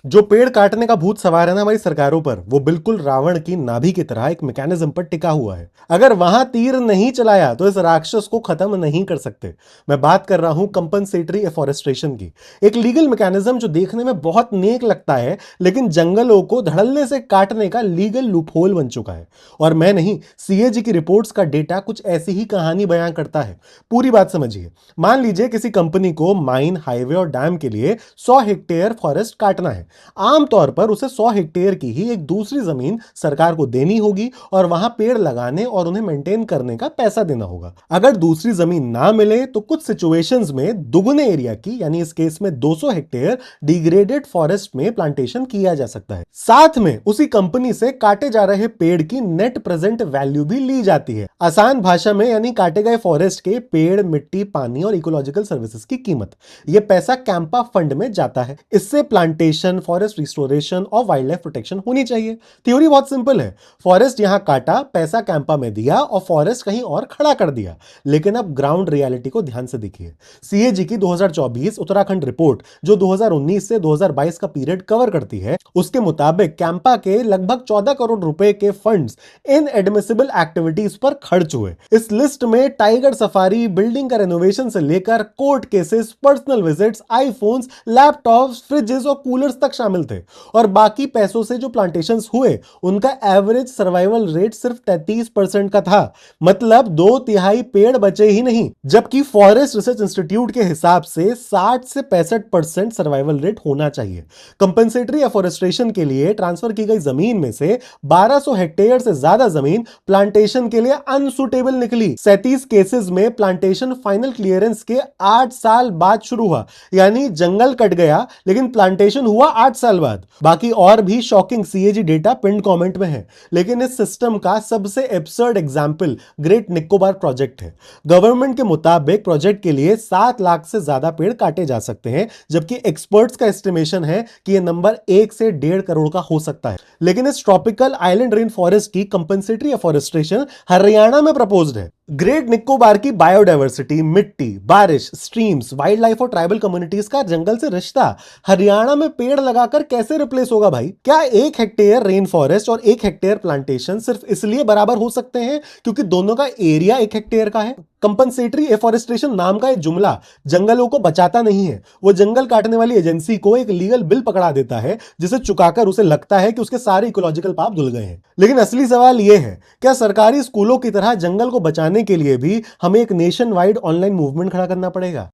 जो पेड़ काटने का भूत सवार है ना हमारी सरकारों पर, वो बिल्कुल रावण की नाभि की तरह एक मैकेनिज्म पर टिका हुआ है। अगर वहां तीर नहीं चलाया तो इस राक्षस को खत्म नहीं कर सकते। मैं बात कर रहा हूं कंपनसेटरी एफॉरेस्ट्रेशन की। एक लीगल मैकेनिज्म जो देखने में बहुत नेक लगता है, लेकिन जंगलों को धड़ल्ले से काटने का लीगल लूपहोल बन चुका है। और मैं नहीं, सीएजी की रिपोर्ट्स का डेटा कुछ ऐसी ही कहानी बयां करता है। पूरी बात समझिए। मान लीजिए किसी कंपनी को माइन, हाईवे और डैम के लिए 100 हेक्टेयर फॉरेस्ट काटना है। आमतौर पर उसे 100 हेक्टेयर की ही एक दूसरी जमीन सरकार को देनी होगी और वहां पेड़ लगाने और उन्हें मेंटेन करने का पैसा देना होगा। अगर दूसरी जमीन ना मिले तो कुछ सिचुएशंस में दुगने एरिया की, यानी इस केस में 200 हेक्टेयर डिग्रेडेड फॉरेस्ट में प्लांटेशन किया जा सकता है। साथ में उसी कंपनी से काटे जा रहे पेड़ की नेट प्रेजेंट वैल्यू भी ली जाती है। आसान भाषा में यानी काटे गए फॉरेस्ट के पेड़, मिट्टी, पानी और इकोलॉजिकल सर्विसेज की कीमत। यह पैसा कैंपा फंड में जाता है। इससे प्लांटेशन, फॉरेस्ट रिस्टोरेशन और वाइल्ड लाइफ प्रोटेक्शन होनी चाहिए। थ्योरी बहुत सिंपल है। फॉरेस्ट यहां काटा, पैसा कैंपा में दिया और फॉरेस्ट कहीं और खड़ा कर दिया। लेकिन अब ग्राउंड रियलिटी को ध्यान से देखिए। सीएजी की 2024 उत्तराखंड रिपोर्ट, जो 2019 से 2022 का पीरियड कवर करती है, उसके मुताबिक कैंपा के लगभग 14 करोड़ रुपए के फंड्स इन एडमिसिबल एक्टिविटीज पर खर्च हुए। इस लिस्ट में टाइगर सफारी, बिल्डिंग का रेनोवेशन से लेकर court cases, personal visits, iPhones, laptops, freezes और कूलर्स तक शामिल थे। और बाकी पैसों से जो प्लांटेशंस हुए, उनका एवरेज सर्वाइवल रेट सिर्फ 33% का था। मतलब 2/3 पेड़ बचे ही नहीं। जबकि फॉरेस्ट रिसर्च इंस्टीट्यूट के हिसाब से 60 से 65% सर्वाइवल रेट होना चाहिए। कंपेंसेटरी एफॉरेस्ट्रेशन के लिए ट्रांसफर की गई जमीन में से 1200 हेक्टेयर से ज्यादा जमीन प्लांटेशन के लिए अनसुटेबल निकली। 37 केसेस में प्लांटेशन फाइनल क्लियरेंस के 8 साल बाद शुरू हुआ। यानी जंगल कट गया लेकिन प्लांटेशन हुआ 8 साल बाद। बाकी और भी shocking CAG data pin comment में है। लेकिन इस सिस्टम का सबसे absurd example great Nicobar project है। गवर्नमेंट के मुताबिक प्रोजेक्ट के लिए 7 लाख से ज्यादा पेड़ काटे जा सकते हैं, जबकि एक्सपर्ट्स का एस्टिमेशन है कि यह नंबर 1 से 1.5 करोड़ का हो सकता है। लेकिन इस ट्रॉपिकल आइलैंड रेन फॉरेस्ट की कंपेंसेटरी एफॉरेस्ट्रेशन हरियाणा में प्रपोज्ड है। ग्रेट निकोबार की बायोडायवर्सिटी, मिट्टी, बारिश, स्ट्रीम्स, वाइल्ड लाइफ और ट्राइबल कम्युनिटीज का जंगल से रिश्ता हरियाणा में पेड़ लगाकर कैसे रिप्लेस होगा भाई? क्या 1 हेक्टेयर रेन फॉरेस्ट और 1 हेक्टेयर प्लांटेशन सिर्फ इसलिए बराबर हो सकते हैं क्योंकि दोनों का एरिया 1 हेक्टेयर का है? कंपनसेटरी एफॉरेस्ट्रेशन नाम का एक जुमला जंगलों को बचाता नहीं है। वो जंगल काटने वाली एजेंसी को एक लीगल बिल पकड़ा देता है, जिसे चुकाकर उसे लगता है कि उसके सारे इकोलॉजिकल पाप धुल गए हैं। लेकिन असली सवाल यह है, क्या सरकारी स्कूलों की तरह जंगल को बचाने के लिए भी हमें एक नेशन वाइड ऑनलाइन मूवमेंट खड़ा करना पड़ेगा?